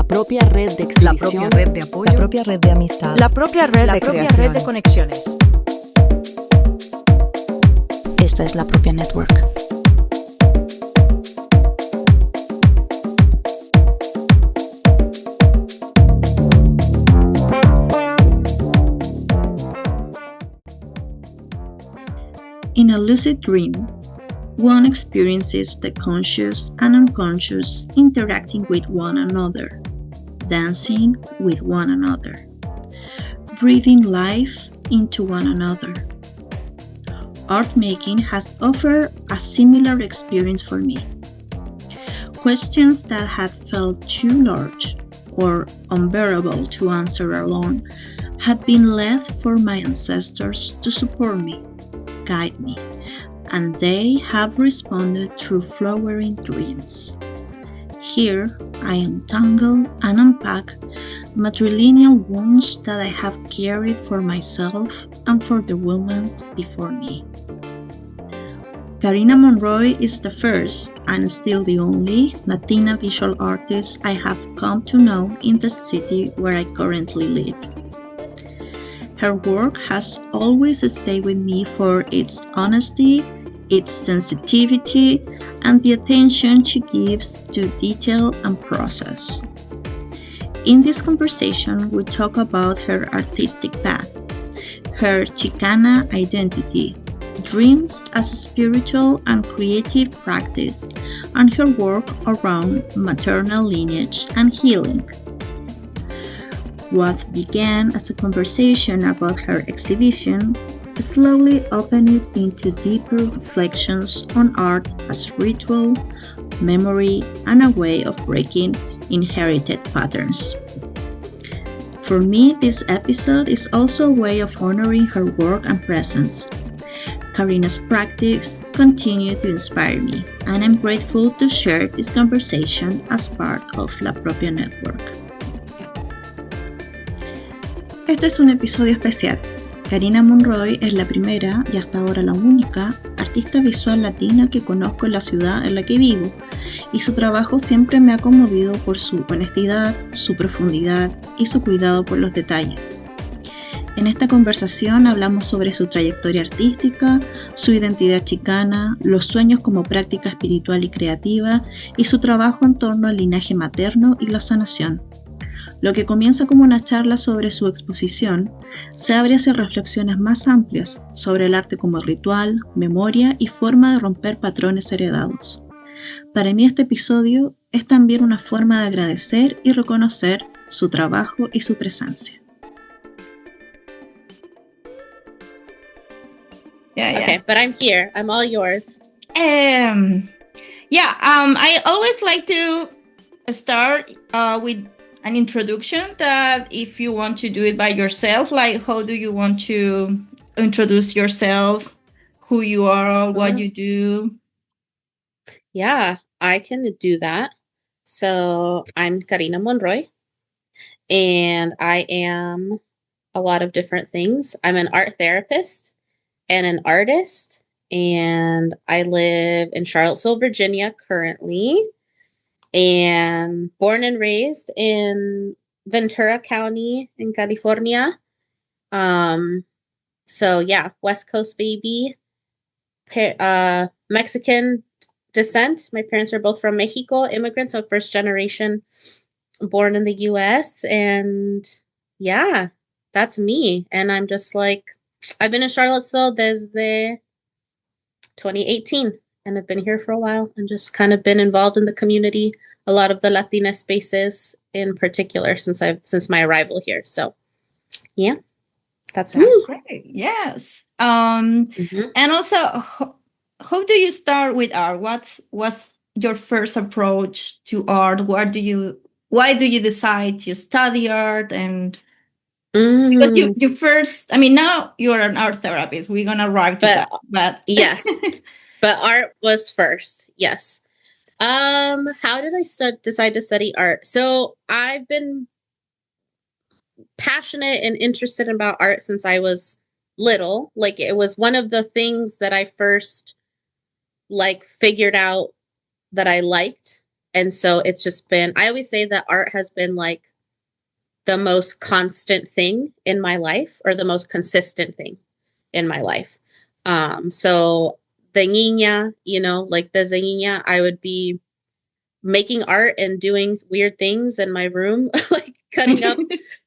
La propia red de exhibición. La propia red de apoyo. La propia red de amistad. La propia red de creación. De conexiones. Esta es la propia network. In a lucid dream, one experiences the conscious and unconscious interacting with one another, dancing with one another, breathing life into one another. Art making has offered a similar experience for me. Questions that had felt too large or unbearable to answer alone had been left for my ancestors to support me, guide me, and they have responded through flowering dreams. Here, I untangle and unpack matrilineal wounds that I have carried for myself and for the women before me. Karina Monroy is the first, and still the only, Latina visual artist I have come to know in the city where I currently live. Her work has always stayed with me for its honesty, its sensitivity, and the attention she gives to detail and process. In this conversation, we talk about her artistic path, her Chicana identity, dreams as a spiritual and creative practice, and her work around maternal lineage and healing. What began as a conversation about her exhibition slowly opened into deeper reflections on art as ritual, memory, and a way of breaking inherited patterns. For me, this episode is also a way of honoring her work and presence. Karina's practice continue to inspire me, and I'm grateful to share this conversation as part of La Propia Network. Este es un episodio especial. Karina Monroy es la primera y hasta ahora la única artista visual latina que conozco en la ciudad en la que vivo, y su trabajo siempre me ha conmovido por su honestidad, su profundidad y su cuidado por los detalles. En esta conversación hablamos sobre su trayectoria artística, su identidad chicana, los sueños como práctica espiritual y creativa y su trabajo en torno al linaje materno y la sanación. Lo que comienza como una charla sobre su exposición se abre hacia reflexiones más amplias sobre el arte como ritual, memoria y forma de romper patrones heredados. Para mí este episodio es también una forma de agradecer y reconocer su trabajo y su presencia. Okay, but I'm here. I'm all yours. I always like to start with an introduction that if you want to do it by yourself, like how do you want to introduce yourself, who you are, what you do? Yeah, I can do that. So I'm Karina Monroy, and I am a lot of different things. I'm an art therapist and an artist, and I live in Charlottesville, Virginia currently, and born and raised in Ventura County in California. So yeah, West Coast baby, Mexican descent. My parents are both from Mexico, immigrants, so first generation born in the US. And yeah, that's me. And I'm just like, I've been in Charlottesville desde 2018, and I've been here for a while and just kind of been involved in the community, a lot of the Latina spaces in particular since my arrival here. So yeah, that's great. Yes. And also, how do you start with art? What's your first approach to art? Why do you decide to study art? And because you first, now you're an art therapist. We're gonna arrive to that, but yes, but art was first. Yes. How did I decide to study art? So I've been passionate and interested about art since I was little. Like, it was one of the things that I first figured out that I liked. And so it's just been, I always say that art has been like the most constant thing in my life, or the most consistent thing in my life. So the niña, like desde niña, I would be making art and doing weird things in my room, like cutting up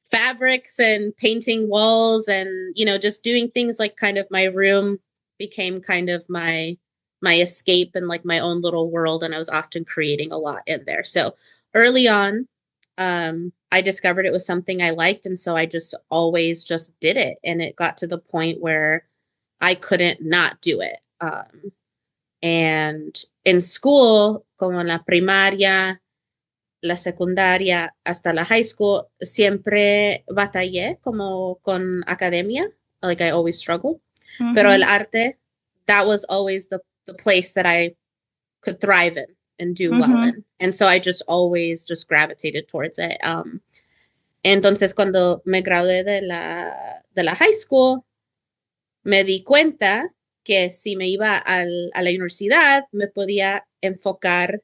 fabrics and painting walls, and, just doing things like kind of my room became kind of my escape and like my own little world. And I was often creating a lot in there. So early on, I discovered it was something I liked. And so I just always just did it. And it got to the point where I couldn't not do it. And in school, como en la primaria, la secundaria, hasta la high school, siempre batallé como con academia. Like I always struggled. Pero el arte, that was always the place that I could thrive in and do well in. And so I just always just gravitated towards it. Entonces, cuando me gradué de la high school, me di cuenta que si me iba a la universidad, me podía enfocar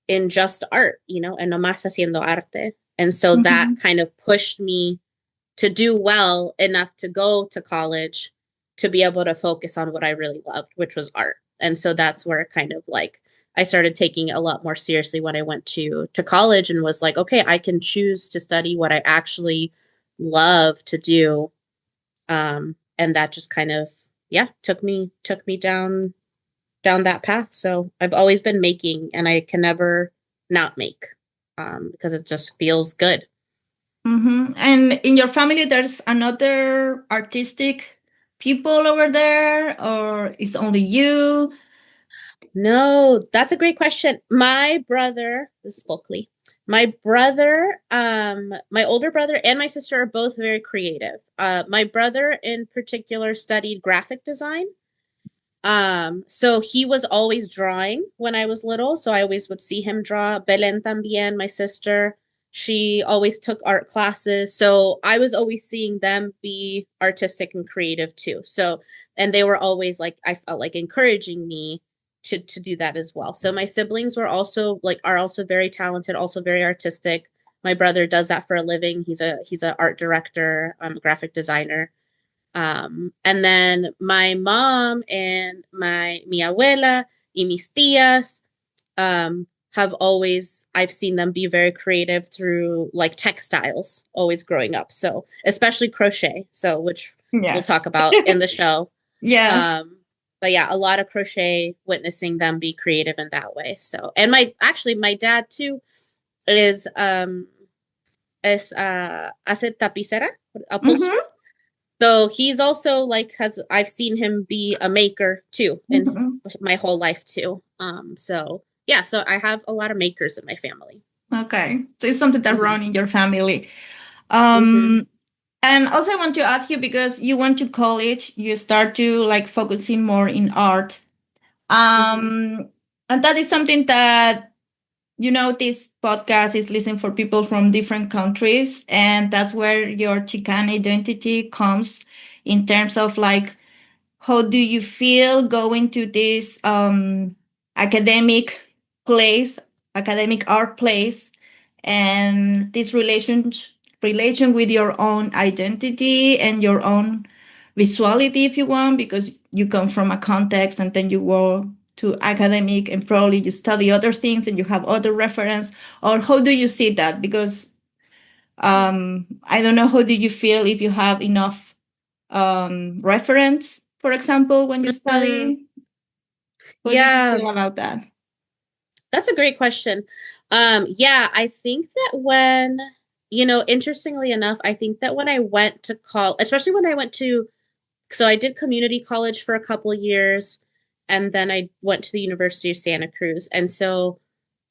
in just art, and nomás haciendo arte. And so that kind of pushed me to do well enough to go to college to be able to focus on what I really loved, which was art. And so that's where kind of like I started taking it a lot more seriously when I went to college, and was like, okay, I can choose to study what I actually love to do. And that just kind of, took me down that path. So I've always been making, and I can never not make, because it just feels good. And in your family, there's another artistic people over there, or it's only you? No, that's a great question. My brother, this is Folkley. My brother, my older brother and my sister are both very creative. My brother in particular studied graphic design. So he was always drawing when I was little. So I always would see him draw. Belen también, my sister, she always took art classes. So I was always seeing them be artistic and creative too. So, and they were always like, I felt like encouraging me to do that as well. So my siblings are also very talented, also very artistic. My brother does that for a living. He's an art director, graphic designer. And then my mom and mi abuela y mis tías, I've seen them be very creative through like textiles, always growing up. So especially crochet. So, which we'll talk about in the show. Yes. But yeah, a lot of crochet, witnessing them be creative in that way. So, and my dad too is hace tapicera, upholstery. So he's also like, I've seen him be a maker too in my whole life too. So yeah, so I have a lot of makers in my family. Okay. So it's something that runs in your family. And also I want to ask you, because you went to college, you start to like focusing more in art. And that is something that, this podcast is listening for people from different countries. And that's where your Chicana identity comes, in terms of like, how do you feel going to this academic art place, and this relation with your own identity and your own visuality, if you want, because you come from a context and then you go to academic and probably you study other things and you have other reference? Or how do you see that? Because I don't know, how do you feel if you have enough reference, for example, when you study? What do you feel about that? That's a great question. I think that when, interestingly enough, I think that when I went to college, especially when I went to, so I did community college for a couple of years, and then I went to the University of Santa Cruz. And so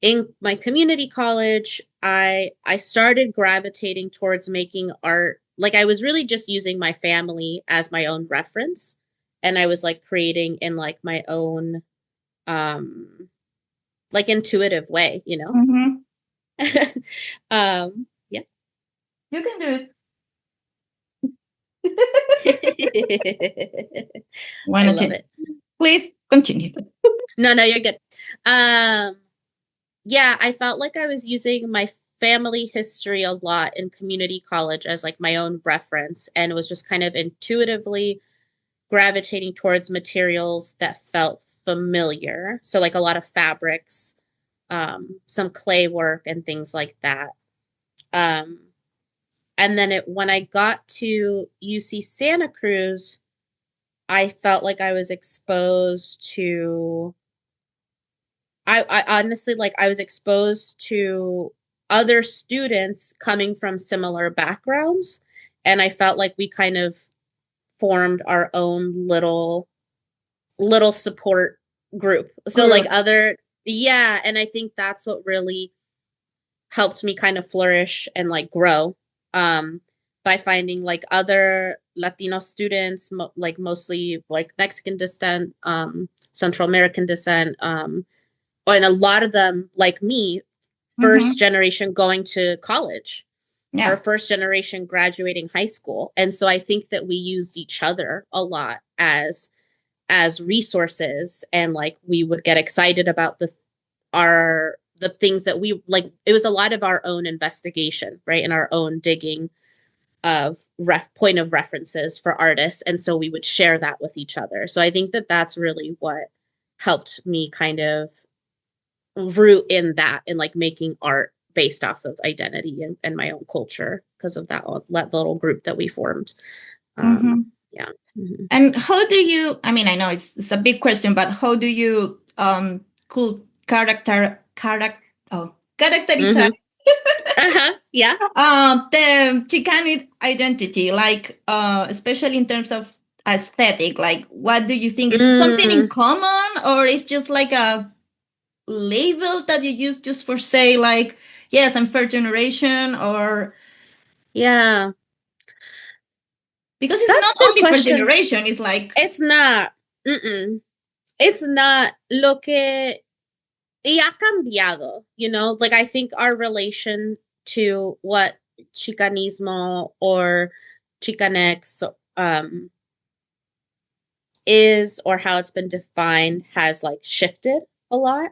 in my community college, I started gravitating towards making art. Like I was really just using my family as my own reference. And I was like creating in like my own, like intuitive way, Yeah. You can do it. I love it. Please continue. No, you're good. yeah, I felt like I was using my family history a lot in community college as like my own reference, and it was just kind of intuitively gravitating towards materials that felt familiar. So like a lot of fabrics, some clay work and things like that. Um, and then when I got to UC Santa Cruz, I felt like I was exposed to I honestly like I was exposed to other students coming from similar backgrounds, and I felt like we kind of formed our own little support group. So like Group. yeah, and I think that's what really helped me kind of flourish and like grow, by finding like other Latino students, like mostly like Mexican descent, Central American descent, and a lot of them like me, first Mm-hmm. generation going to college or Yeah. first generation graduating high school. And so I think that we used each other a lot as resources, and like we would get excited about the things that we like. It was a lot of our own investigation, right, and our own digging of point of references for artists, and so we would share that with each other. So I think that that's really what helped me kind of root in that, and like making art based off of identity and my own culture because of that little group that we formed. Mm-hmm. Yeah. Mm-hmm. And how do you, I mean, I know it's a big question, but how do you could characterize Mm-hmm. Uh-huh. Yeah. the Chicana identity, like especially in terms of aesthetic? Like, what do you think is something in Mm, common, or it's just like a label that you use just for say, like, yes, I'm first generation, or yeah. because it's That's not a good only first question. generation, it's like, It's not. Mm-mm. It's not lo que y ha cambiado, like I think our relation to what Chicanismo or Chicanx is, or how it's been defined, has like shifted a lot.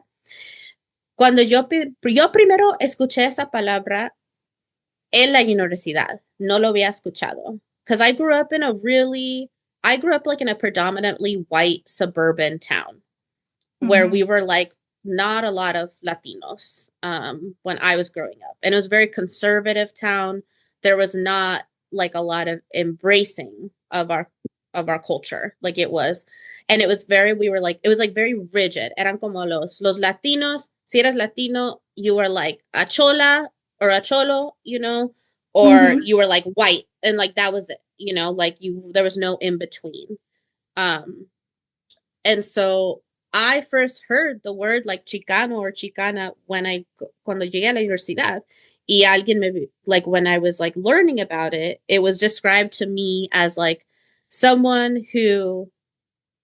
Cuando yo primero escuché esa palabra en la universidad, no lo había escuchado. Because I grew up like in a predominantly white suburban town where mhm, we were like not a lot of Latinos, when I was growing up. And it was a very conservative town. There was not like a lot of embracing of our culture. Like it was. And we were like, it was like very rigid. Eran como los Latinos. Si eres Latino, you were like a chola or a cholo, or mhm. you were like white. And like that was it, like there was no in between. Um, and so I first heard the word like Chicano or Chicana cuando llegué a la universidad. Y alguien like when I was like learning about it, it was described to me as like someone who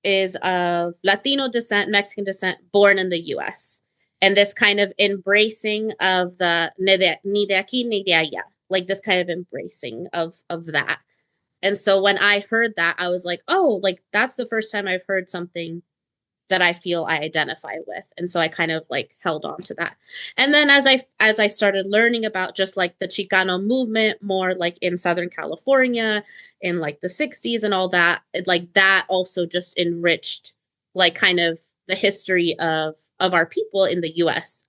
is of Latino descent, Mexican descent, born in the US. And this kind of embracing of the ni de aquí ni de allá, like this kind of embracing of that. And so when I heard that, I was like, oh, like that's the first time I've heard something that I feel I identify with. And so I kind of like held on to that. And then as I started learning about just like the Chicano movement more like in Southern California in like the 60s and all that, like that also just enriched like kind of the history of our people in the US.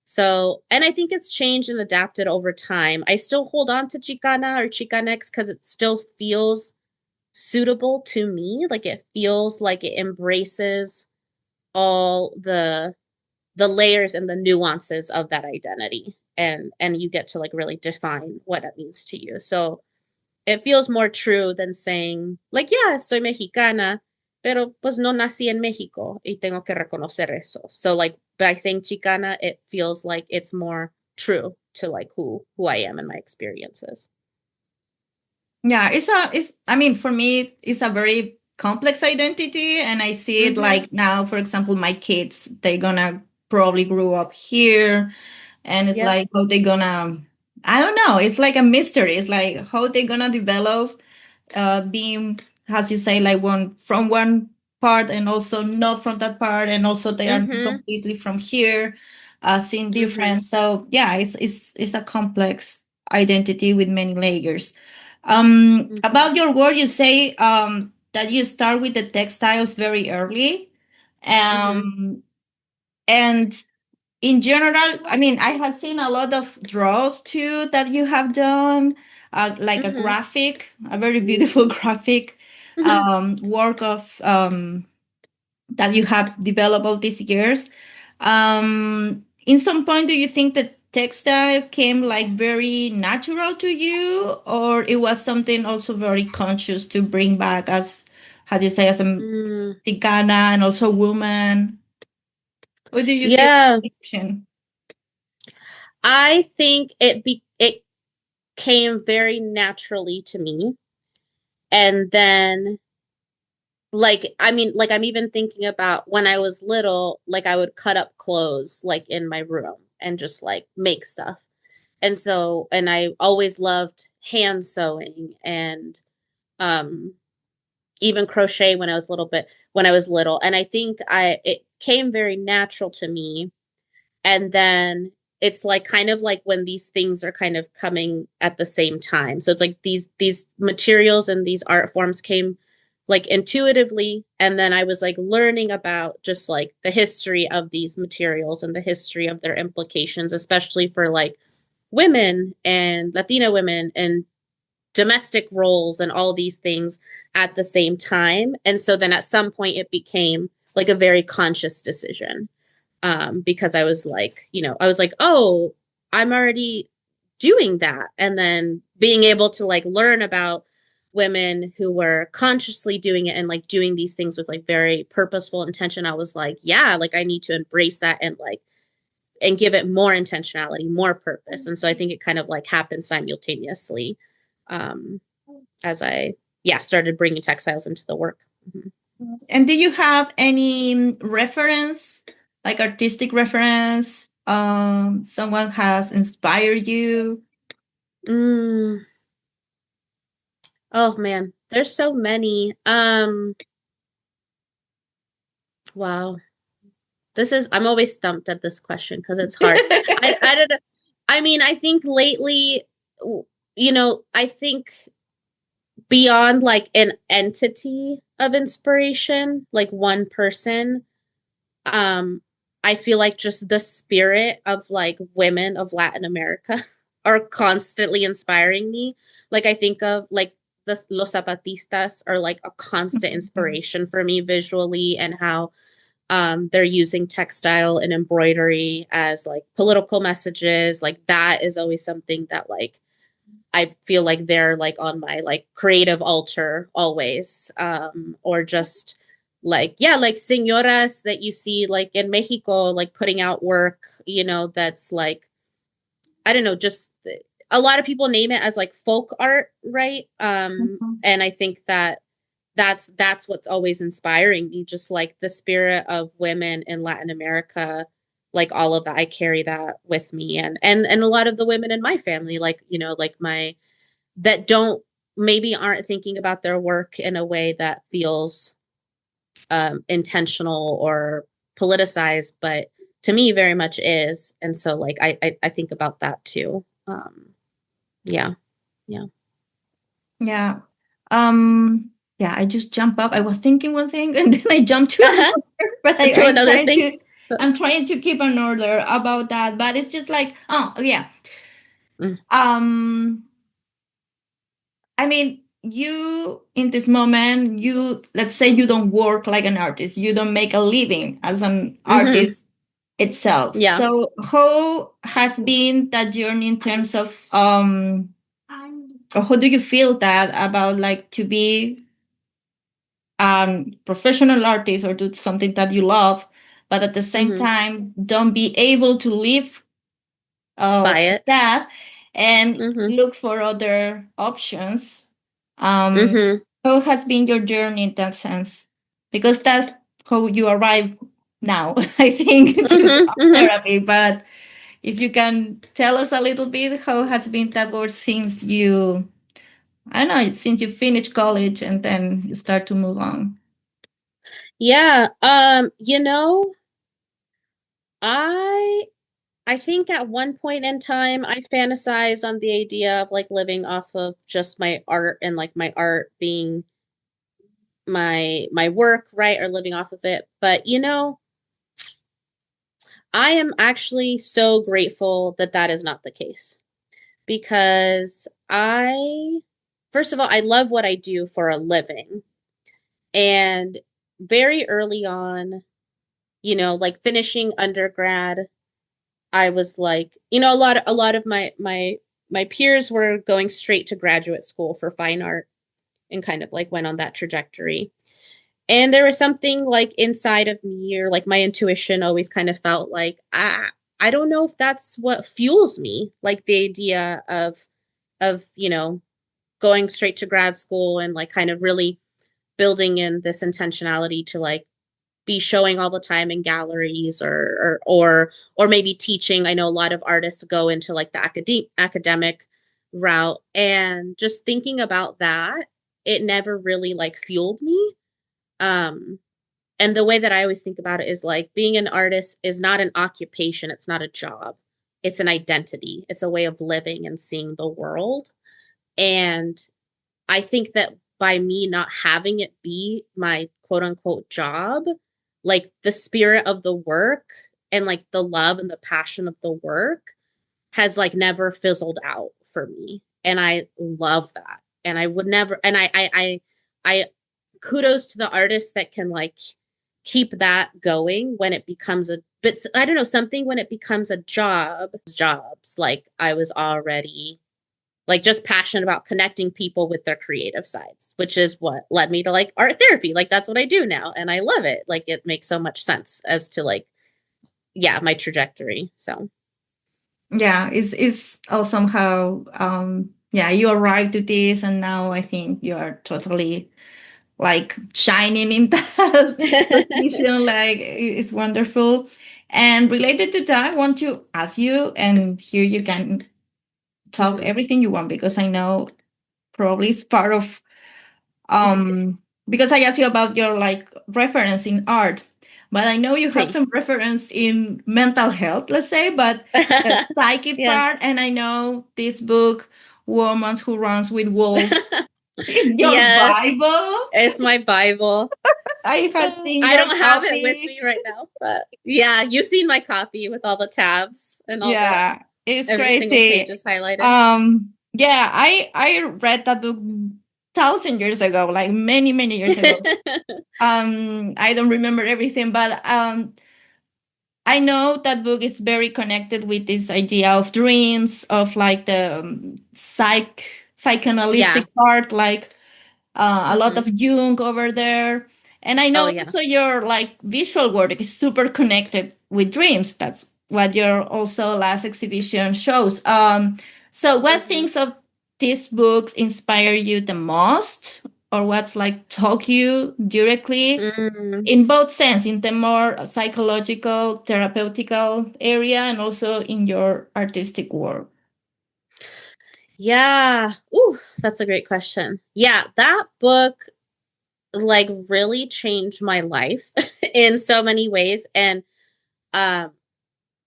So, and I think it's changed and adapted over time. I still hold on to Chicana or Chicanx because it still feels suitable to me. Like it feels like it embraces all the layers and the nuances of that identity, and you get to like really define what it means to you. So it feels more true than saying like, yeah, soy mexicana, pero pues no nací en México y tengo que reconocer eso. So like by saying Chicana, it feels like it's more true to like who I am and my experiences. Yeah, it's I mean, for me it's a very complex identity, and I see it Mm-hmm. like now, for example, my kids, they're gonna probably grow up here, and it's Yep. like how they gonna, I don't know, it's like a mystery. It's like how they gonna develop being, as you say, like one from one part and also not from that part, and also they are not Mm-hmm. completely from here. seeing different. So yeah, it's a complex identity with many layers. About your work, you say that you start with the textiles very early. And in general, I mean, I have seen a lot of draws too that you have done, like a graphic, a very beautiful graphic work of that you have developed all these years. In some point, do you think that textile came like very natural to you, or it was something also very conscious to bring back as, how do you say, as a Chicana and also woman? Or do you feel connection? I think it came very naturally to me. And then like, I mean, like I'm even thinking about when I was little, like I would cut up clothes like in my room and just like make stuff. And so, and I always loved hand sewing and even crochet when I was when I was little. And I think it came very natural to me. And then it's like kind of like when these things are kind of coming at the same time. So it's like these materials and these art forms came like intuitively, and then I was like learning about just like the history of these materials and the history of their implications, especially for like women and Latina women and domestic roles and all these things at the same time. And so then at some point it became like a very conscious decision, because I was like, I was like, oh, I'm already doing that. And then being able to like learn about women who were consciously doing it and like doing these things with like very purposeful intention, I was like, yeah, like I need to embrace that and give it more intentionality, more purpose. And so I think it kind of like happened simultaneously, as I started bringing textiles into the work. And do you have any reference, like artistic reference? Someone has inspired you? Oh man, there's so many. Wow. I'm always stumped at this question because it's hard. I don't know. I mean, I think lately, I think beyond like an entity of inspiration, like one person, I feel like just the spirit of like women of Latin America are constantly inspiring me. Like I think of like Los Zapatistas are like a constant inspiration for me visually, and how they're using textile and embroidery as like political messages. Like that is always something that like I feel like they're like on my like creative altar always. Or just like, like señoras that you see like in Mexico, like putting out work, that's like, I don't know, just a lot of people name it as like folk art, right? And I think that's what's always inspiring me, just like the spirit of women in Latin America, like all of that. I carry that with me, and a lot of the women in my family, like like that maybe aren't thinking about their work in a way that feels intentional or politicized, but to me very much is. And so like I think about that too. Yeah. I just jump up. I was thinking one thing and then I jumped to another, but to another thing. I'm trying to keep an order about that, but it's just like, I mean, you in this moment, let's say you don't work like an artist, you don't make a living as an artist itself. Yeah. So how has been that journey in terms of or how do you feel that about like to be professional artist or do something that you love, but at the same time don't be able to live by it that and look for other options? How has been your journey in that sense? Because that's how you arrive now, I think, to therapy. But if you can tell us a little bit, how has been that work since you, I don't know, since you finished college and then you start to move on? Yeah. I think at one point in time, I fantasized on the idea of like living off of just my art and like my art being my work, right? Or living off of it. But I am actually so grateful that that is not the case because first of all, I love what I do for a living. And very early on, like finishing undergrad, I was like, a lot of my peers were going straight to graduate school for fine art and kind of like went on that trajectory. And there was something like inside of me or like my intuition always kind of felt like I don't know if that's what fuels me, like the idea of going straight to grad school and like kind of really building in this intentionality to like be showing all the time in galleries or maybe teaching. I know a lot of artists go into like the academic route, and just thinking about that, it never really like fueled me. And the way that I always think about it is like being an artist is not an occupation, it's not a job. It's an identity. It's a way of living and seeing the world. And I think that by me not having it be my quote unquote job, like the spirit of the work and like the love and the passion of the work has like never fizzled out for me. And I love that. And I would never, and I kudos to the artists that can like keep that going when it becomes but I don't know, something when it becomes a jobs, like I was already like just passionate about connecting people with their creative sides, which is what led me to like art therapy. Like that's what I do now. And I love it. Like it makes so much sense as to like, yeah, my trajectory. So Yeah, it's awesome how you arrived to this, and now I think you are totally like shining in that position. Like it's wonderful. And related to that, I want to ask you, and here you can talk everything you want, because I know probably it's part of because I asked you about your like reference in art, but I know you have some reference in mental health, let's say, but the psychic Yeah. part. And I know this book, Woman Who Runs with Wolves, is your Yes, Bible. it's my Bible. I have seen I your don't have copy. it with me right now, but yeah, you've seen my copy with all the tabs and all It's every crazy. single page is highlighted. I read that book 1,000 years ago, like many years ago. I don't remember everything, but I know that book is very connected with this idea of dreams, of like the psychoanalytic part, like a lot of Jung over there. And I know also your like visual work is super connected with dreams. That's what your also last exhibition shows. So what things of these books inspire you the most, or what's like talk you directly in both sense, in the more psychological, therapeutical area, and also in your artistic work? Yeah. Ooh, that's a great question. Yeah, that book like really changed my life in so many ways. And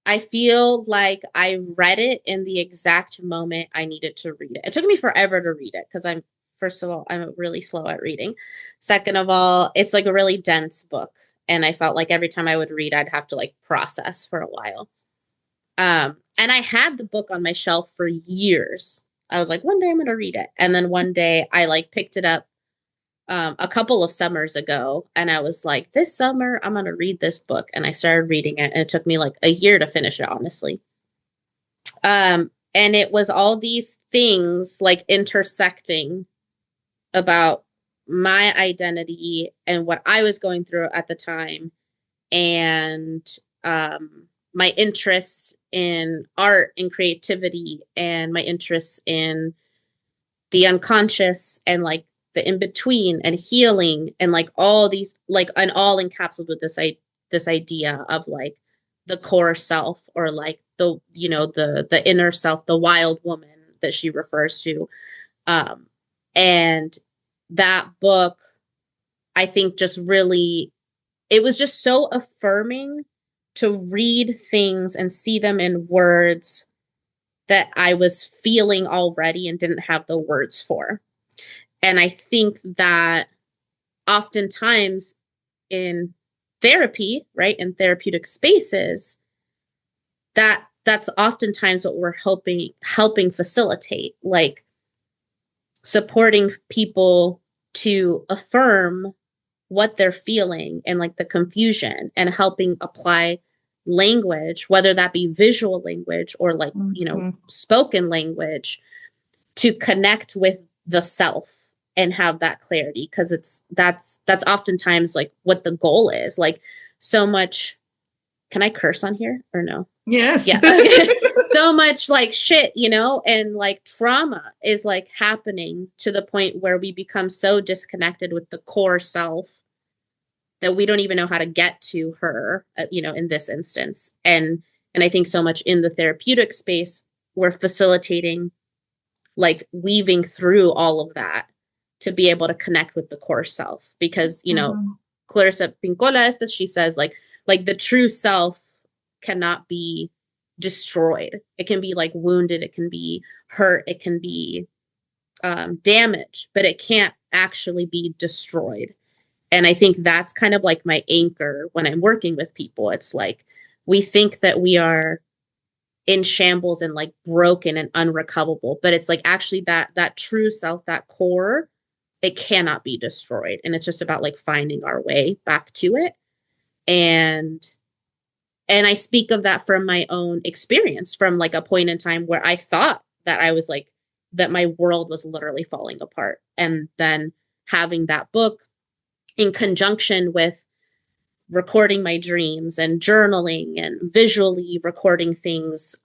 I feel like I read it in the exact moment I needed to read it. It took me forever to read it because first of all, I'm really slow at reading. Second of all, it's like a really dense book. And I felt like every time I would read, I'd have to like process for a while. And I had the book on my shelf for years. I was like, one day I'm going to read it. And then one day I like picked it up a couple of summers ago, and I was like, this summer I'm going to read this book. And I started reading it, and it took me like a year to finish it, honestly. And it was all these things like intersecting about my identity and what I was going through at the time, and my interests in art and creativity, and my interests in the unconscious and like the in between and healing, and like all these like, and all encapsulated with this idea of like the core self, or like the inner self, the wild woman that she refers to. And that book, I think, just really, it was just so affirming to read things and see them in words that I was feeling already and didn't have the words for. And I think that oftentimes in therapy, right, in therapeutic spaces, that's oftentimes what we're helping facilitate, like supporting people to affirm what they're feeling and like the confusion, and helping apply language, whether that be visual language or like, you know, spoken language, to connect with the self and have that clarity. Cause that's oftentimes like what the goal is. Like so much, can I curse on here or no? Yes. Yeah. So much like shit, you know, and like trauma is like happening to the point where we become so disconnected with the core self that we don't even know how to get to her, you know, in this instance. And I think so much in the therapeutic space, we're facilitating, like weaving through all of that to be able to connect with the core self. Because, you know, Clarissa Pincola Estes, she says like the true self cannot be destroyed. It can be like wounded, it can be hurt, it can be damaged, but it can't actually be destroyed. And I think that's kind of like my anchor when I'm working with people. It's like, we think that we are in shambles and like broken and unrecoverable, but it's like actually that true self, that core, it cannot be destroyed. And it's just about like finding our way back to it. And I speak of that from my own experience, from like a point in time where I thought that I was like, that my world was literally falling apart. And then having that book in conjunction with recording my dreams and journaling and visually recording things,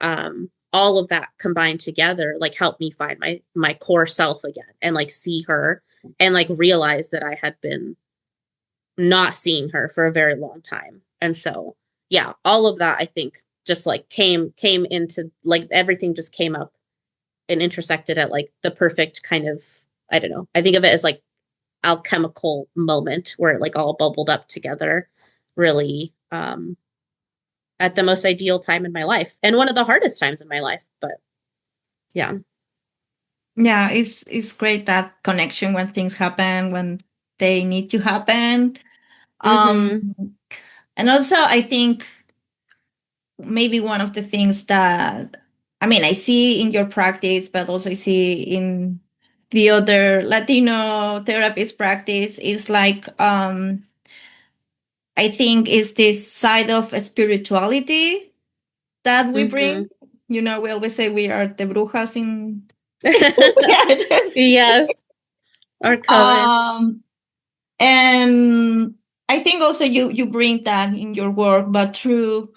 all of that combined together, like helped me find my core self again, and like see her, and like realize that I had been not seeing her for a very long time. And so, yeah, all of that, I think, just like came into, like, everything just came up and intersected at like the perfect kind of, I don't know, I think of it as like alchemical moment where it like all bubbled up together, really, at the most ideal time in my life, and one of the hardest times in my life. But yeah, it's great, that connection when things happen when they need to happen. And also I think maybe one of the things that, I mean, I see in your practice, but also I see in the other Latino therapist practice, is like, I think is this side of spirituality that we bring. You know, we always say we are the brujas in. Yes, our coven. And I think also you bring that in your work, but through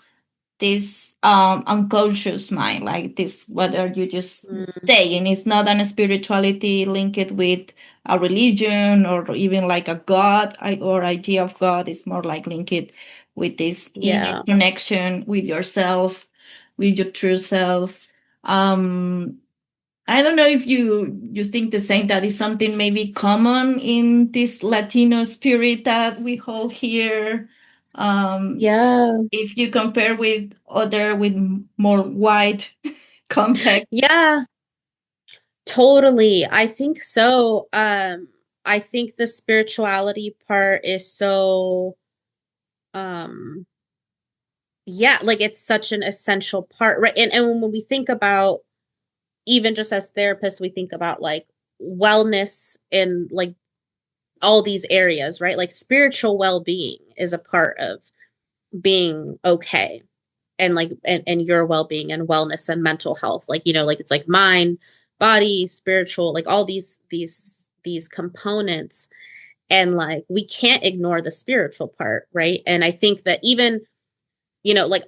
this unconscious mind, like this, what are you just saying? It's not an spirituality linked with a religion or even like a God or idea of God. It's more like linked with this inner connection with yourself, with your true self. I don't know if you think the same, that is something maybe common in this Latino spirit that we hold here. If you compare with other with more wide context. Yeah, totally. I think so. I think the spirituality part is so, yeah, like it's such an essential part, right? And when we think about, even just as therapists, we think about like wellness in like all these areas, right? Like spiritual well-being is a part of being okay, and like and your well-being and wellness and mental health, like, you know, like it's like mind, body, spiritual, like all these components. And like we can't ignore the spiritual part, right? And I think that even, you know, like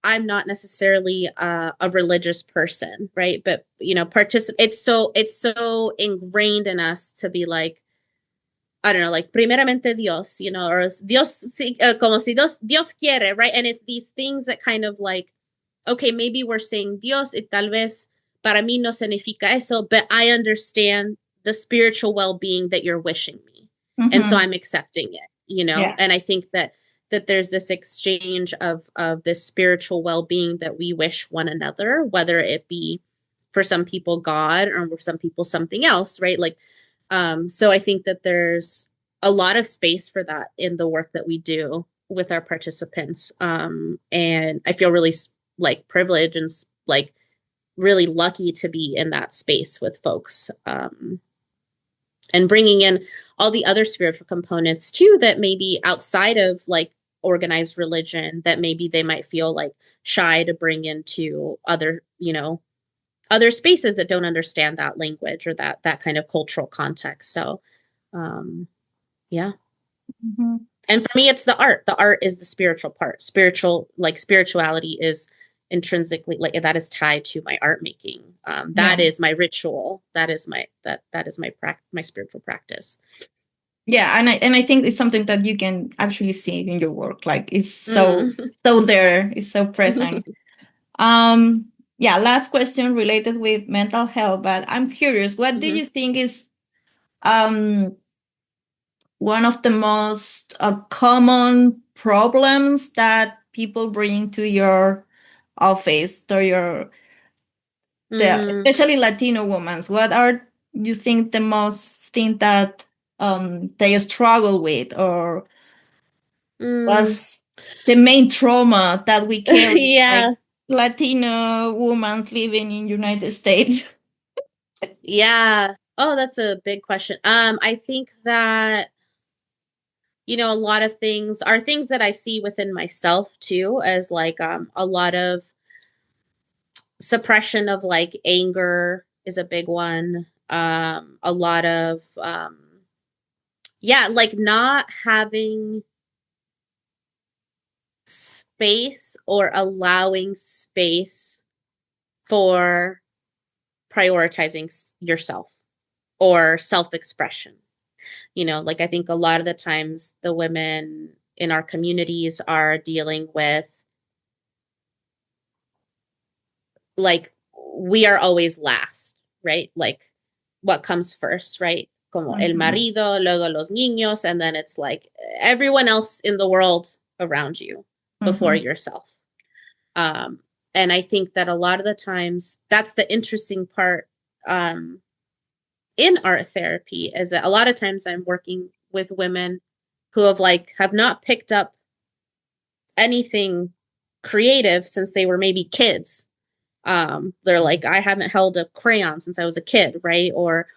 I'm not necessarily a religious person, right? But, you know, it's so ingrained in us to be like, I don't know, like primeramente Dios, you know, or Dios, como si Dios quiere, right? And it's these things that kind of like, okay, maybe we're saying Dios, y tal vez para mí no significa eso, but I understand the spiritual well-being that you're wishing me. And so I'm accepting it, you know? Yeah. And I think that that there's this exchange of this spiritual well-being that we wish one another, whether it be for some people God or for some people something else, right? Like, so I think that there's a lot of space for that in the work that we do with our participants. And I feel really like privileged and like really lucky to be in that space with folks. And bringing in all the other spiritual components too, that maybe outside of like organized religion, that maybe they might feel like shy to bring into other, other spaces that don't understand that language or that kind of cultural context. So, yeah. Mm-hmm. And for me, it's the art. The art is the spiritual part. Spirituality is intrinsically like that is tied to my art making. That is my ritual. That is my my spiritual practice. Yeah, and I think it's something that you can actually see in your work. Like it's so there, it's so present. Yeah, last question related with mental health, but I'm curious, what do you think is one of the most common problems that people bring to your office, to your especially Latino women? What are you think the most thing that they struggle with, or was the main trauma that we carry? Yeah. Like Latino women living in United States. Yeah. Oh, that's a big question. I think that, a lot of things are things that I see within myself too, as like a lot of suppression of like anger is a big one. A lot of like not having space or allowing space for prioritizing yourself or self-expression. Like I think a lot of the times the women in our communities are dealing with like we are always last, right? Like what comes first, right? Como el marido, luego los niños, and then it's like everyone else in the world around you before yourself. And I think that a lot of the times that's the interesting part in art therapy, is that a lot of times I'm working with women who have not picked up anything creative since they were maybe kids. They're like, I haven't held a crayon since I was a kid, right? Or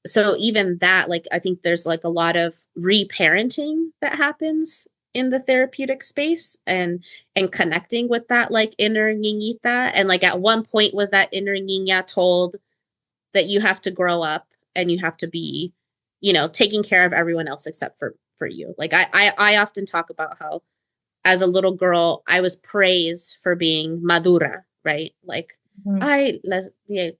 so even that, like, I think there's like a lot of reparenting that happens in the therapeutic space, and connecting with that like inner niñita. And like at one point was that inner niña told that you have to grow up and you have to be, taking care of everyone else except for you. Like I often talk about how as a little girl, I was praised for being madura, right? Like,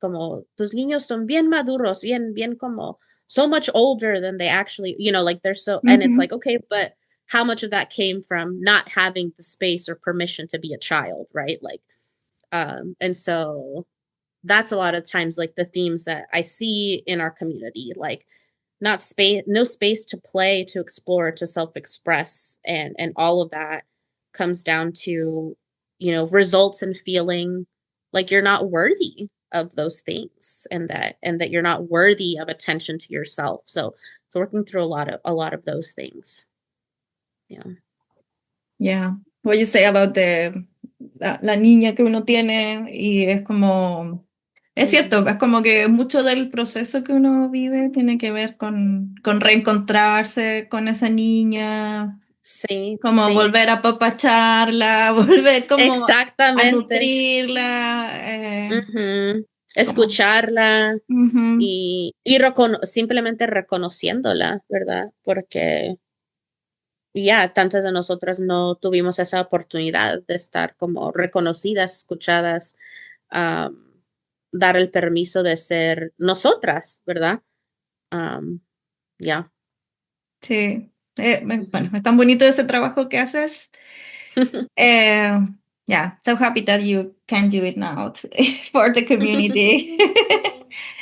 como tus niños son bien maduros, bien como so much older than they actually, like they're so, and it's like, okay, but how much of that came from not having the space or permission to be a child, right? Like, and so that's a lot of times like the themes that I see in our community, like no space to play, to explore, to self-express, and all of that comes down to, results and feeling like you're not worthy of those things, and that you're not worthy of attention to yourself. So it's working through a lot of those things. Yeah. What you say about la niña que uno tiene, y es como, es cierto, es como que mucho del proceso que uno vive tiene que ver con reencontrarse con esa niña. Sí. Como volver a apapacharla, volver como exactamente a nutrirla. Escucharla y simplemente reconociéndola, ¿verdad? Porque tantas de nosotras no tuvimos esa oportunidad de estar como reconocidas, escuchadas, dar el permiso de ser nosotras, ¿verdad? Sí. Bueno, es tan bonito ese trabajo que haces. Yeah, so happy that you can do it now for the community.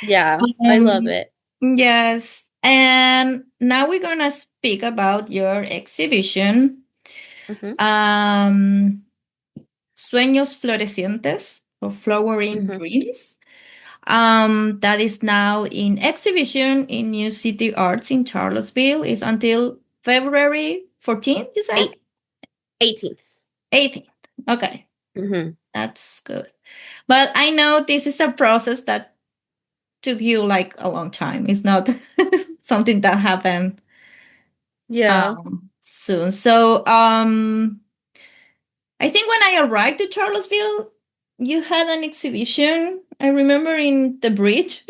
Yeah, I love it. Yes. And now we're going to speak about your exhibition. Sueños Florecientes, or Flowering Dreams. That is now in exhibition in New City Arts in Charlottesville. Is until February 14th, you said? 18th. 18th. Okay. That's good. But I know this is a process that took you like a long time. It's not something that happened soon. So I think when I arrived to Charlottesville, you had an exhibition. I remember in the bridge,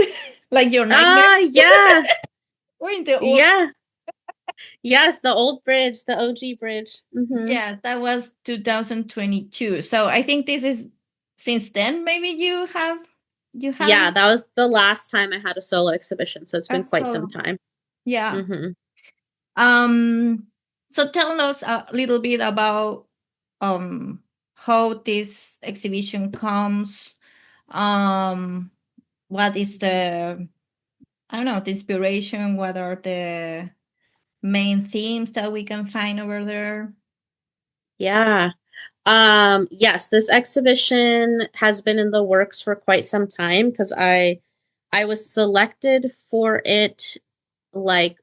like your nightmare. Yeah. Or in the old... Yes, the old bridge, the OG bridge. Yes, that was 2022. So I think this is since then. Maybe you have. Yeah, that was the last time I had a solo exhibition. So it's been quite some time. Yeah. So tell us a little bit about how this exhibition comes. What is the, I don't know, the inspiration? What are the main themes that we can find over there? Yeah. Yes, this exhibition has been in the works for quite some time because I was selected for it like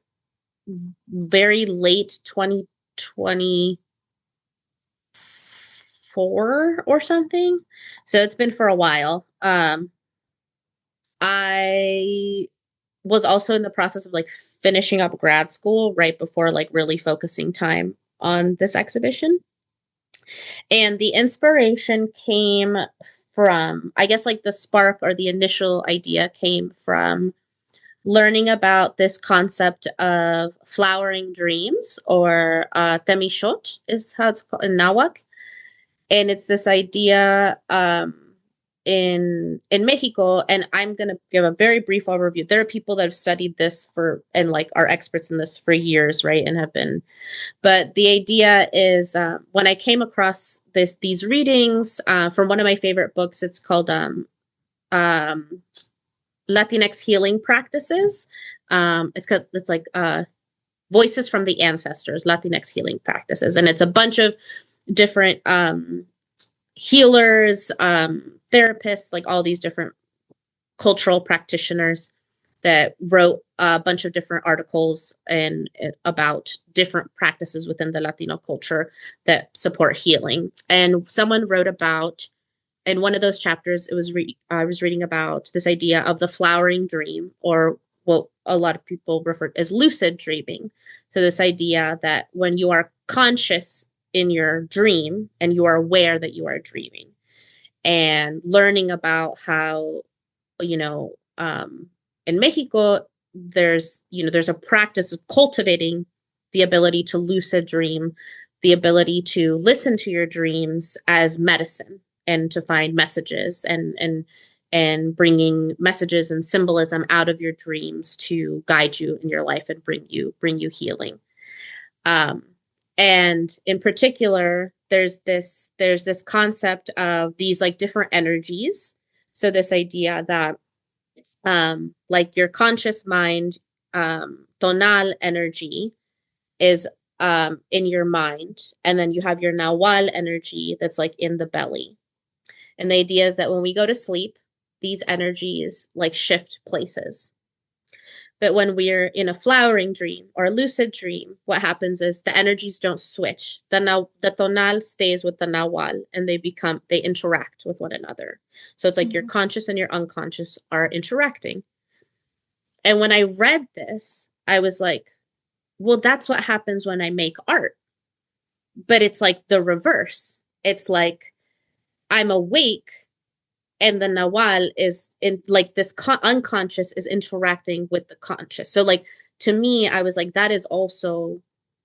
very late 2024 or something. So it's been for a while. I was also in the process of like finishing up grad school right before like really focusing time on this exhibition. And the inspiration came from, I guess, like the spark or the initial idea came from learning about this concept of flowering dreams, or temishot is how it's called in Nahuatl. And it's this idea in Mexico, and I'm going to give a very brief overview. There are people that have studied this and like are experts in this for years, right? And have been, but the idea is when I came across these readings from one of my favorite books, it's called Latinx Healing Practices. It's like Voices from the Ancestors, Latinx Healing Practices. And it's a bunch of different healers, therapists, like all these different cultural practitioners that wrote a bunch of different articles and about different practices within the Latino culture that support healing. And someone wrote about, in one of those chapters, I was reading about this idea of the flowering dream, or what a lot of people refer to as lucid dreaming. So this idea that when you are conscious in your dream and you are aware that you are dreaming, and learning about how, in Mexico, there's a practice of cultivating the ability to lucid dream, the ability to listen to your dreams as medicine, and to find messages and bringing messages and symbolism out of your dreams to guide you in your life and bring you healing. And in particular, there's this concept of these like different energies. So this idea that like your conscious mind, tonal energy is in your mind, and then you have your nahual energy that's like in the belly. And the idea is that when we go to sleep, these energies like shift places. But when we're in a flowering dream or a lucid dream, what happens is the energies don't switch. The tonal stays with the nahual, and they interact with one another. So it's like your conscious and your unconscious are interacting. And when I read this, I was like, well, that's what happens when I make art. But it's like the reverse. It's like I'm awake, and the nahual is in like this unconscious is interacting with the conscious. So like, to me, I was like, that is also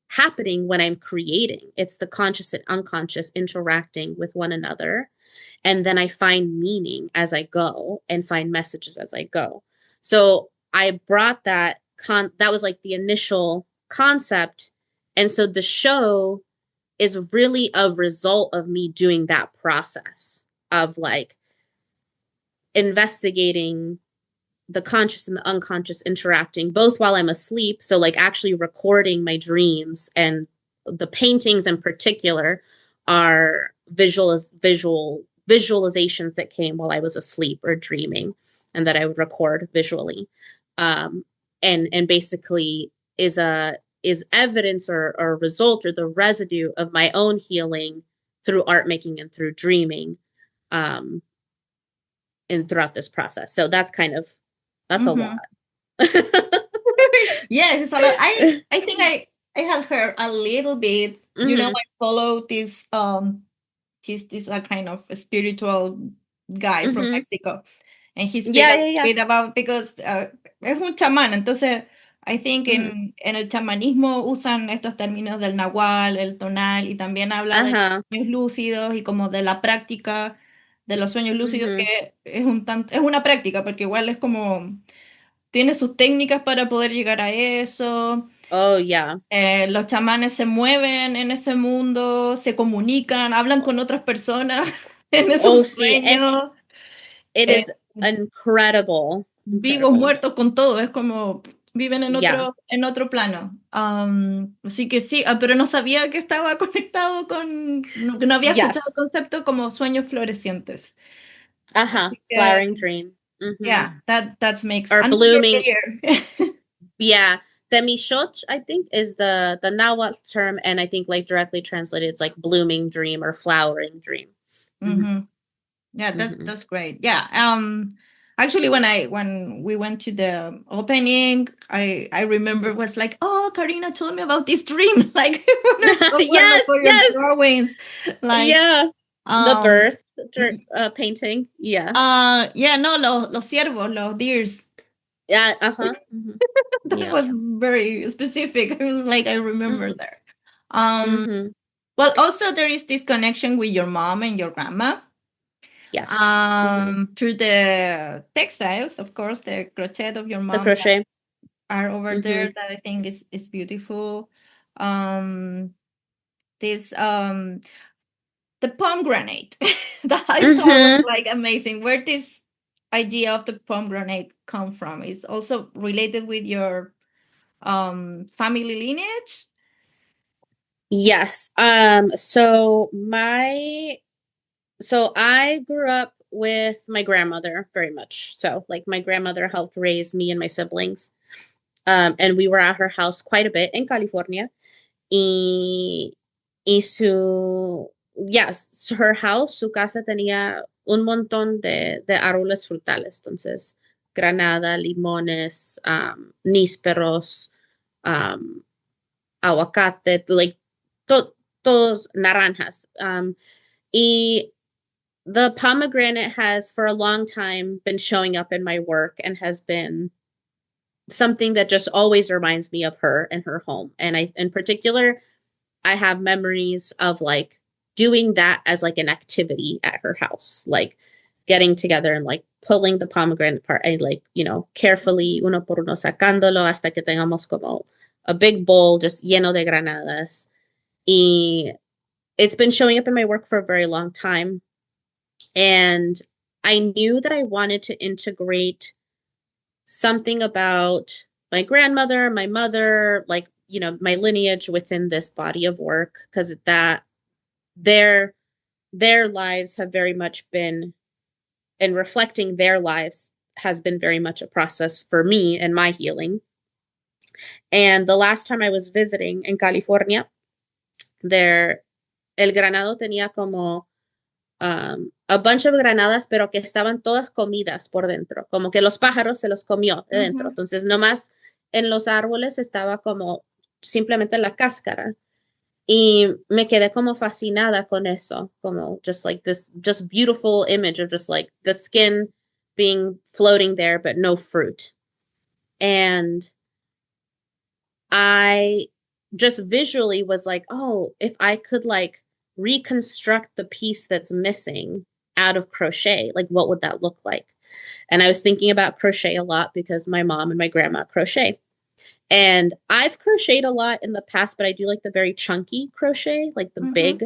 happening when I'm creating. It's the conscious and unconscious interacting with one another. And then I find meaning as I go and find messages as I go. So I brought that was like the initial concept. And so the show is really a result of me doing that process of like investigating the conscious and the unconscious interacting both while I'm asleep. So like actually recording my dreams and the paintings in particular are visualizations that came while I was asleep or dreaming, and that I would record visually. And basically is evidence or a result or the residue of my own healing through art making and through dreaming, and throughout this process. So that's a lot. Yes, it's a lot. I think I had heard a little bit. You know, I follow this he's a kind of a spiritual guy from Mexico, and he speaks a bit about, because es un chamán, entonces I think en el chamanismo usan estos términos del nahual, el tonal, y también habla de los sueños lúcidos y como de la práctica de los sueños lúcidos, que es una práctica, porque igual es como tiene sus técnicas para poder llegar a eso. Oh, yeah. Los chamanes se mueven en ese mundo, se comunican, hablan con otras personas en esos sueños. It is incredible. Vivos, muertos, con todo. Es como viven en otro plano. Así que sí, pero no sabía que estaba conectado con... No había escuchado el concepto como sueños florecientes. Flowering dream. Yeah, that makes... Or blooming. Yeah. The Mishot, I think, is the Nahuatl term, and I think like directly translated, it's like blooming dream or flowering dream. Yeah, that's great. Yeah. Actually, when we went to the opening, I remember was like, oh, Karina told me about this dream. Like, yes, drawings. Like, the birth painting. Yeah. No, los ciervos, los deers. Yeah. That was very specific. I was like, I remember there. Well, also there is this connection with your mom and your grandma. Yes. Through the textiles, of course, the crochet of your mom. The crochet are over there that I think is beautiful. This the pomegranate that I thought was like amazing. Where this idea of the pomegranate come from? Is also related with your family lineage? Yes. So I grew up with my grandmother very much. So like my grandmother helped raise me and my siblings. And we were at her house quite a bit in California. Y her house, su casa tenía un montón de árboles frutales. Entonces, granada, limones, nísperos, aguacate, like todos naranjas. Y the pomegranate has for a long time been showing up in my work and has been something that just always reminds me of her and her home. And in particular, I have memories of like doing that as like an activity at her house, like getting together and like pulling the pomegranate apart and like, carefully uno por uno sacándolo hasta que tengamos como a big bowl just lleno de granadas. Y it's been showing up in my work for a very long time. And I knew that I wanted to integrate something about my grandmother, my mother, like, my lineage within this body of work, because that their lives have very much been, and reflecting their lives has been very much a process for me and my healing. And the last time I was visiting in California, el granado tenía como a bunch of granadas, pero que estaban todas comidas por dentro, como que los pájaros se los comió de dentro. Entonces, nomás en los árboles estaba como simplemente la cáscara. Y me quedé como fascinada con eso, como just like this just beautiful image of just like the skin being floating there, but no fruit. And I just visually was like, oh, if I could like reconstruct the piece that's missing out of crochet, like what would that look like? And I was thinking about crochet a lot because my mom and my grandma crochet. And I've crocheted a lot in the past, but I do like the very chunky crochet, like the big,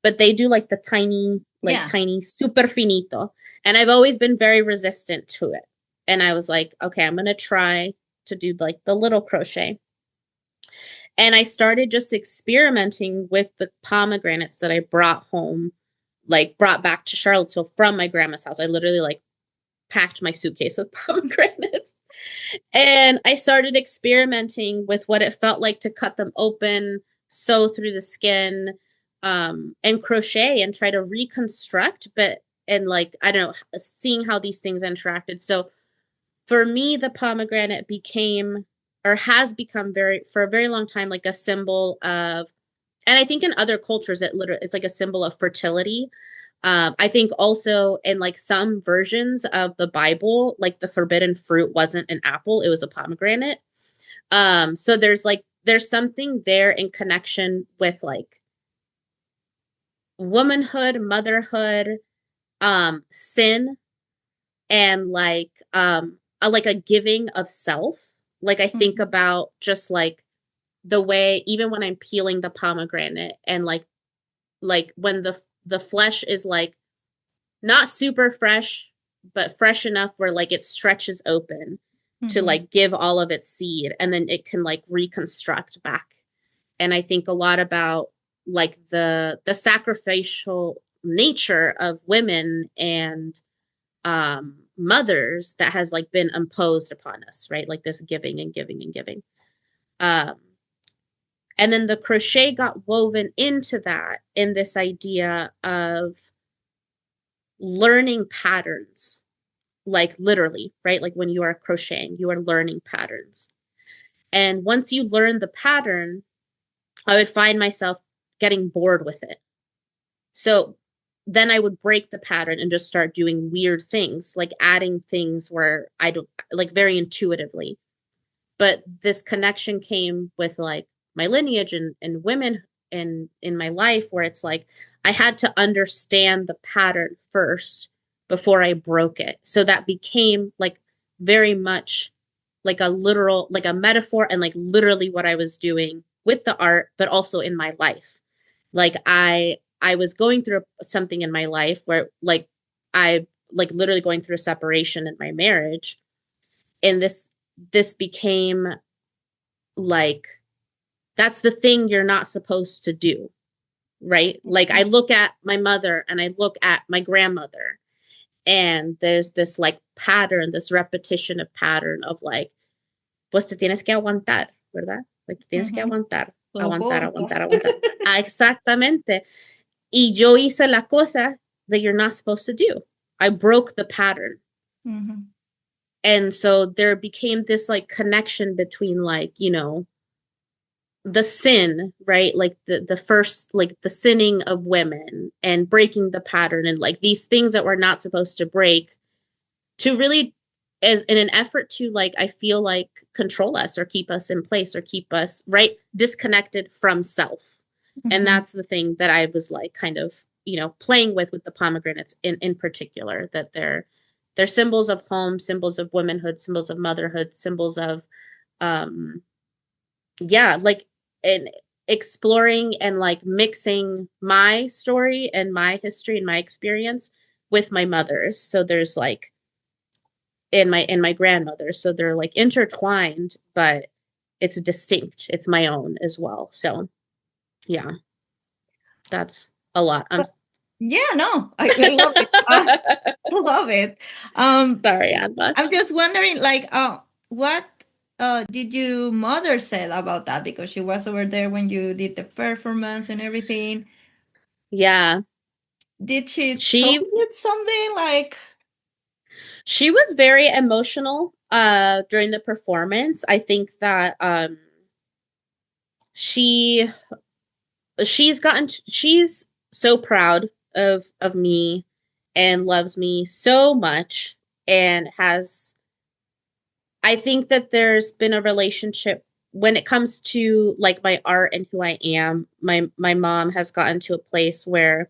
but they do like the tiny, tiny, super finito. And I've always been very resistant to it. And I was like, okay, I'm going to try to do like the little crochet. And I started just experimenting with the pomegranates that I brought home, like brought back to Charlottesville from my grandma's house. I literally like packed my suitcase with pomegranates. And I started experimenting with what it felt like to cut them open, sew through the skin, and crochet and try to reconstruct, and like, I don't know, seeing how these things interacted. So for me, the pomegranate became, or has become for a very long time, like a symbol of, and I think in other cultures, it's like a symbol of fertility. I think also in like some versions of the Bible, like the forbidden fruit wasn't an apple, it was a pomegranate. So there's something there in connection with like womanhood, motherhood, sin, and like a giving of self. Like I think about just like the way, even when I'm peeling the pomegranate, and like when the flesh is like not super fresh, but fresh enough where like it stretches open to like give all of its seed, and then it can like reconstruct back. And I think a lot about like the sacrificial nature of women and mothers that has like been imposed upon us, right? Like this giving and giving and giving. And then the crochet got woven into that, in this idea of learning patterns, like literally, right? Like when you are crocheting, you are learning patterns. And once you learn the pattern, I would find myself getting bored with it. So then I would break the pattern and just start doing weird things, like adding things where I don't, like very intuitively. But this connection came with like my lineage and women in my life, where it's like I had to understand the pattern first before I broke it. So that became like very much like a literal, like a metaphor, and like literally what I was doing with the art, but also in my life. Like I was going through something in my life where like I like literally going through a separation in my marriage, and this became like, that's the thing you're not supposed to do, right? Like I look at my mother and I look at my grandmother, and there's this like pattern, this repetition of pattern of like, pues te tienes que aguantar, ¿verdad? Like tienes que aguantar, aguantar. Exactamente. Y yo hice la cosa that you're not supposed to do. I broke the pattern. And so there became this like connection between like, you know, the sin, right? Like the first, like the sinning of women and breaking the pattern, and like these things that we're not supposed to break, to really, as in an effort to like, I feel like control us or keep us in place or keep us right disconnected from self. And that's the thing that I was like kind of, you know, playing with the pomegranates in particular, that they're symbols of home, symbols of womanhood, symbols of motherhood, symbols of like, and exploring and like mixing my story and my history and my experience with my mother's. So there's like in my grandmother, so they're like intertwined, but it's distinct, it's my own as well. So yeah, that's a lot. Yeah, no, I love it. I love it. Sorry, Anna. I'm just wondering, like, what did your mother say about that? Because she was over there when you did the performance and everything. Yeah. Did she tell you something like? She was very emotional during the performance. I think that she's so proud of me and loves me so much, and I think that there's been a relationship when it comes to like my art and who I am. My mom has gotten to a place where,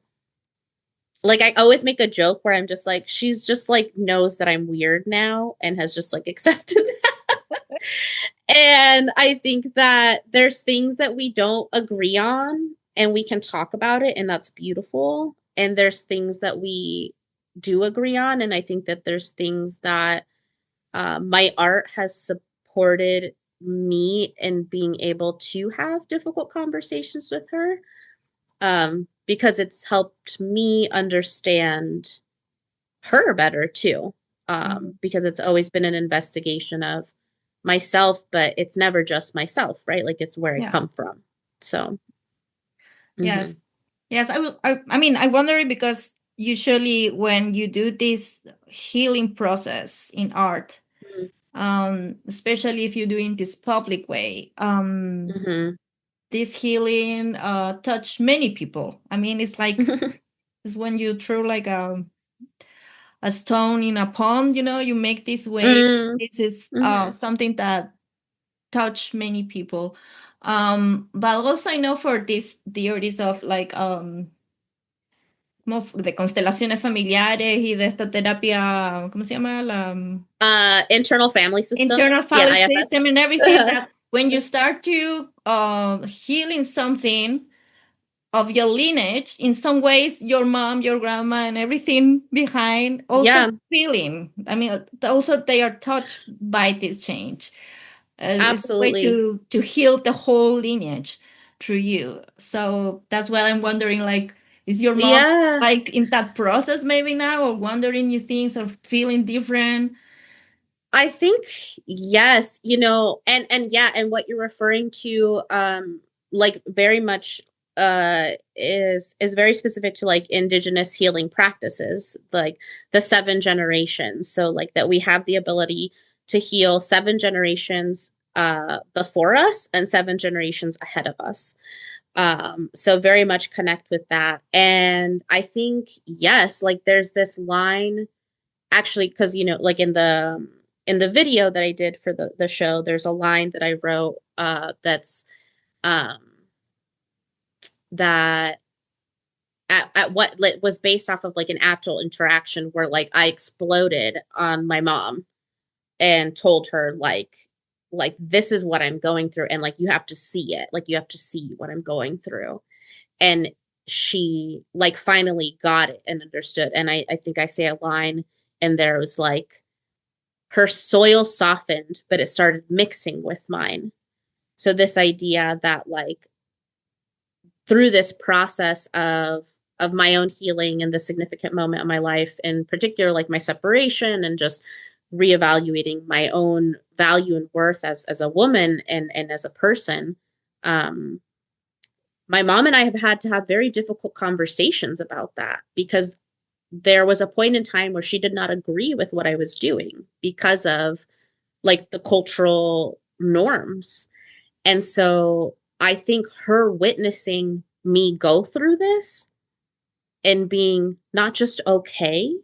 like, I always make a joke where I'm just like, she's just like knows that I'm weird now and has just like accepted that. And I think that there's things that we don't agree on and we can talk about it, and that's beautiful. And there's things that we do agree on. And I think that there's things that my art has supported me in being able to have difficult conversations with her, because it's helped me understand her better too, because it's always been an investigation of myself, but it's never just myself, right? Like it's where I come from. So yes. Yes, I mean, I wonder because usually when you do this healing process in art, especially if you're doing this public way, this healing touch many people. I mean, it's like it's when you throw like a stone in a pond, you make this wave. This is something that touch many people. But also I know for these theories of like de constelaciones familiares y de esta terapia, ¿cómo se llama? Internal family systems. Internal family system and everything. That when you start to healing something of your lineage, in some ways, your mom, your grandma, and everything behind also feeling. I mean, also they are touched by this change. Absolutely. It's a way to heal the whole lineage through you. So that's why I'm wondering, like, is your mom like in that process maybe now, or wondering new things, or feeling different? I think yes, and what you're referring to, like very much is very specific to like indigenous healing practices, like the 7 generations. So like that we have the ability to heal 7 generations before us and 7 generations ahead of us. So very much connect with that. And I think yes, like there's this line actually, because like in the video that I did for the show, there's a line that I wrote that's that at what was based off of like an actual interaction where like I exploded on my mom and told her like this is what I'm going through, and like you have to see it, like you have to see what I'm going through. And she like finally got it and understood. And I think I say a line and there was like, her soil softened, but it started mixing with mine. So this idea that like through this process of my own healing and the significant moment of my life, in particular, like my separation and just reevaluating my own value and worth as a woman and as a person, my mom and I have had to have very difficult conversations about that, because there was a point in time where she did not agree with what I was doing because of like the cultural norms. And so I think her witnessing me go through this and being not just okay,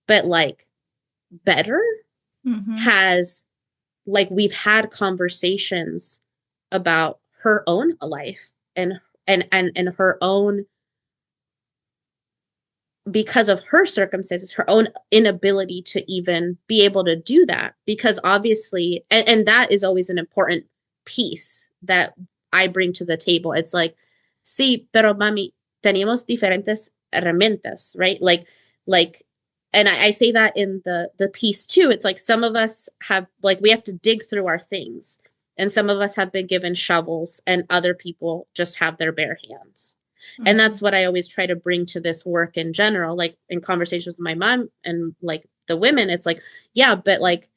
but like better, has like, we've had conversations about her own life and her own, because of her circumstances, her own inability to even be able to do that. Because obviously, and that is always an important piece that I bring to the table. It's like, sí, pero mami, teníamos diferentes herramientas, right? Like, and I say that in the piece too. It's like some of us have, like, we have to dig through our things, and some of us have been given shovels, and other people just have their bare hands. And that's what I always try to bring to this work in general, like in conversations with my mom and like the women. It's like, yeah, but like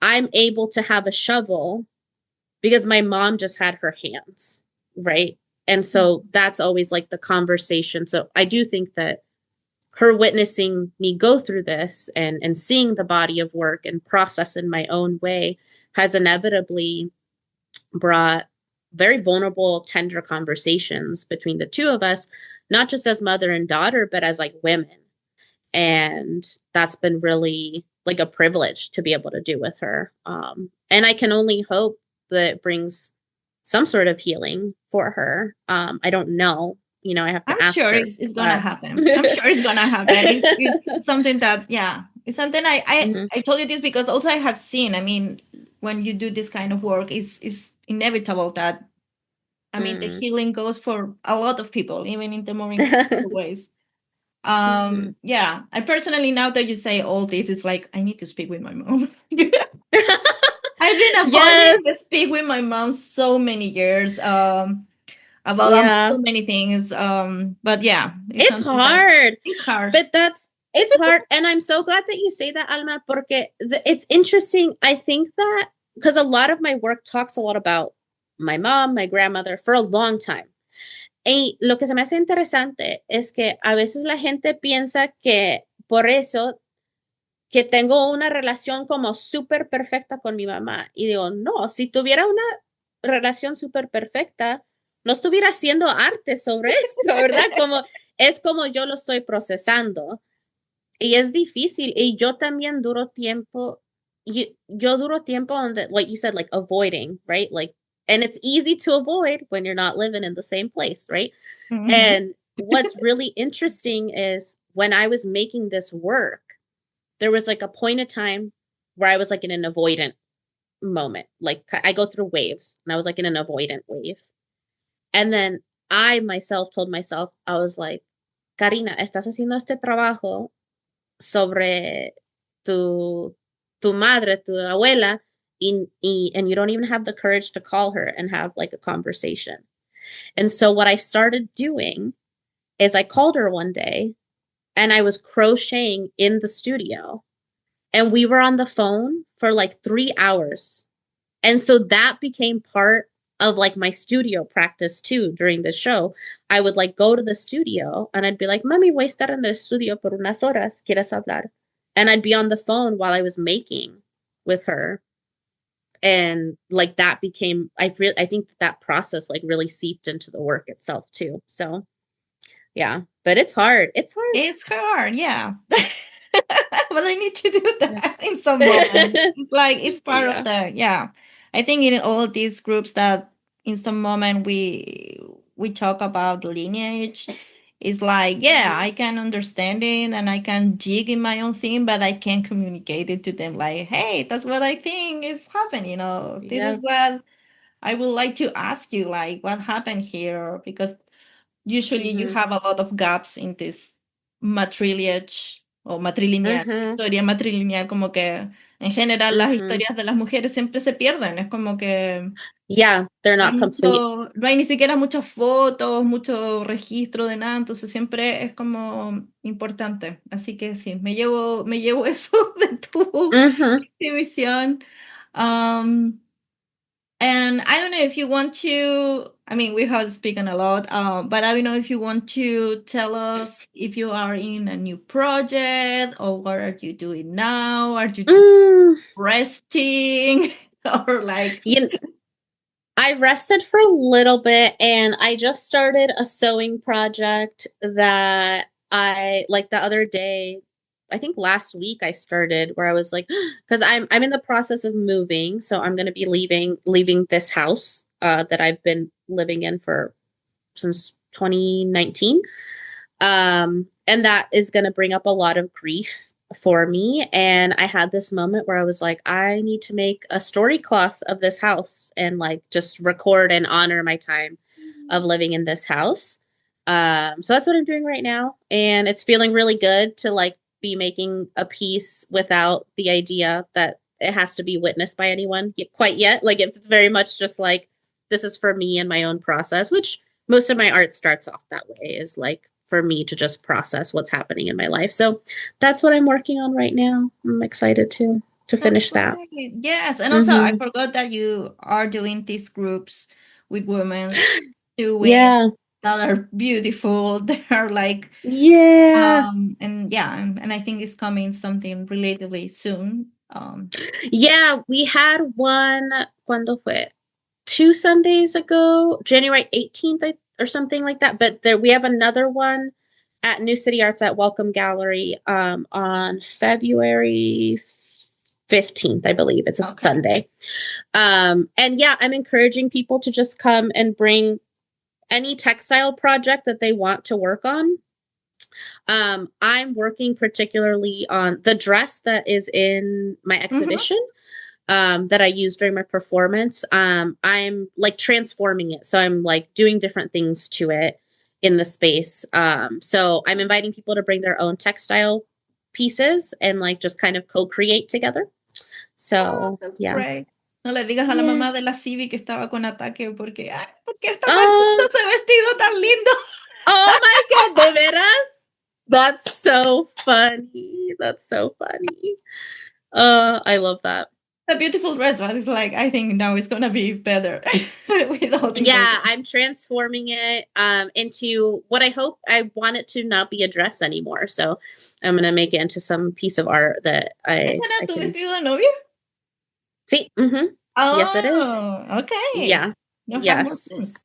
I'm able to have a shovel because my mom just had her hands, right? And so that's always like the conversation. So I do think that her witnessing me go through this and seeing the body of work and process in my own way has inevitably brought very vulnerable, tender conversations between the two of us, not just as mother and daughter, but as like women. And that's been really like a privilege to be able to do with her. And I can only hope that it brings some sort of healing for her. I don't know. I have to ask her. I'm sure it's going to happen. I'm sure it's going to happen. It's something that, it's something I told you this because also I have seen, I mean, when you do this kind of work, it's inevitable that, I mean, the healing goes for a lot of people, even in the more incredible ways. I personally, now that you say all this, it's like, I need to speak with my mom. I I've been avoiding to speak with my mom so many years about so many things. But yeah, it's hard. It's hard. But it's hard. And I'm so glad that you say that, Alma, porque it's interesting. I think that because a lot of my work talks a lot about my mom, my grandmother for a long time. Y lo que se me hace interesante es que a veces la gente piensa que por eso que tengo una relación como súper perfecta con mi mamá. Y digo, no, si tuviera una relación súper perfecta, no estuviera haciendo arte sobre esto, ¿verdad? Es como yo lo estoy procesando. Y es difícil. Y yo también duro tiempo, yo duro tiempo on the, what you said, like avoiding, right? Like, and it's easy to avoid when you're not living in the same place, right? Mm-hmm. And what's really interesting is when I was making this work, there was like a point of time where I was like in an avoidant moment. Like I go through waves and I was like in an avoidant wave. And then I myself told myself, I was like, Karina, estás haciendo este trabajo sobre tu madre, tu abuela, and you don't even have the courage to call her and have like a conversation. And so what I started doing is I called her one day and I was crocheting in the studio and we were on the phone for like 3 hours. And so that became part of like my studio practice too during the show. I would like go to the studio and I'd be like, Mami, voy a estar en el studio por unas horas, ¿quieres hablar? And I'd be on the phone while I was making with her. And like that became, I think that process like really seeped into the work itself too. So yeah, but it's hard. It's hard, yeah. But I need to do that in some moment. It's like it's part of the I think in all these groups that in some moment we talk about lineage. It's like, I can understand it and I can jig in my own thing, but I can't communicate it to them like, hey, that's what I think is happening, This is what I would like to ask you, like what happened here, because usually you have a lot of gaps in this matrilineage o matrilineal, historia matrilineal, como que en general las historias de las mujeres siempre se pierden, es como que they're not complete. No hay ni siquiera muchas fotos, mucho registro de nada, entonces siempre es como importante, así que sí, me llevo eso de tu exhibición. And I don't know if you want to, I mean, we have spoken a lot, but I don't know if you want to tell us if you are in a new project or what are you doing now? Are you just resting or like... I rested for a little bit and I just started a sewing project that I, like the other day, I think last week I started, where I was like, because I'm in the process of moving, so I'm going to be leaving this house that I've been living in since 2019, and that is going to bring up a lot of grief for me. And I had this moment where I was like, I need to make a story cloth of this house and like just record and honor my time of living in this house. So that's what I'm doing right now, and it's feeling really good to like be making a piece without the idea that it has to be witnessed by anyone quite yet. Like it's very much just like, this is for me and my own process, which most of my art starts off that way, is like for me to just process what's happening in my life. So that's what I'm working on right now. I'm excited to finish that. Yes. And also I forgot that you are doing these groups with women doing that are beautiful. They are like, and I think it's coming something relatively soon. We had one, ¿cuándo fue? 2 Sundays ago, January 18th or something like that. But we have another one at New City Arts at Welcome Gallery on February 15th, I believe. It's a Sunday. And I'm encouraging people to just come and bring any textile project that they want to work on. I'm working particularly on the dress that is in my exhibition that I used during my performance. I'm like transforming it. So I'm like doing different things to it in the space. So I'm inviting people to bring their own textile pieces and like just kind of co-create together. So that's great. No le digas a la mamá de la Civi que estaba con ataque porque, ay, ¿por qué está Oh, ese vestido tan lindo? oh my God, ¿de veras? That's so funny. That's so funny. I love that. A beautiful dress, but it's like, I think now it's gonna be better with all these. Yeah, I'm transforming it into what I want it to not be a dress anymore. So I'm gonna make it into some piece of art that ¿Ese I era tu can vestido de novia? see. Mm-hmm. Oh, Yes, it is. Okay. Yeah. No have more Yes. things.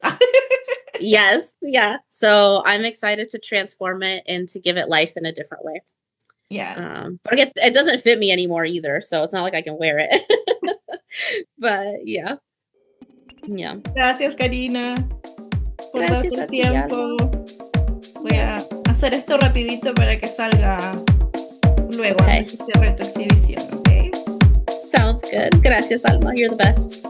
Yes. Yeah. So I'm excited to transform it and to give it life in a different way. Yeah. But it doesn't fit me anymore either, so it's not like I can wear it. But yeah. Yeah. Gracias, Karina, por Gracias darte a el ti, tiempo. Voy a hacer esto rapidito para que salga luego Okay. antes que cierre tu exhibición, ¿ok? Sounds good. Gracias, Alma. You're the best.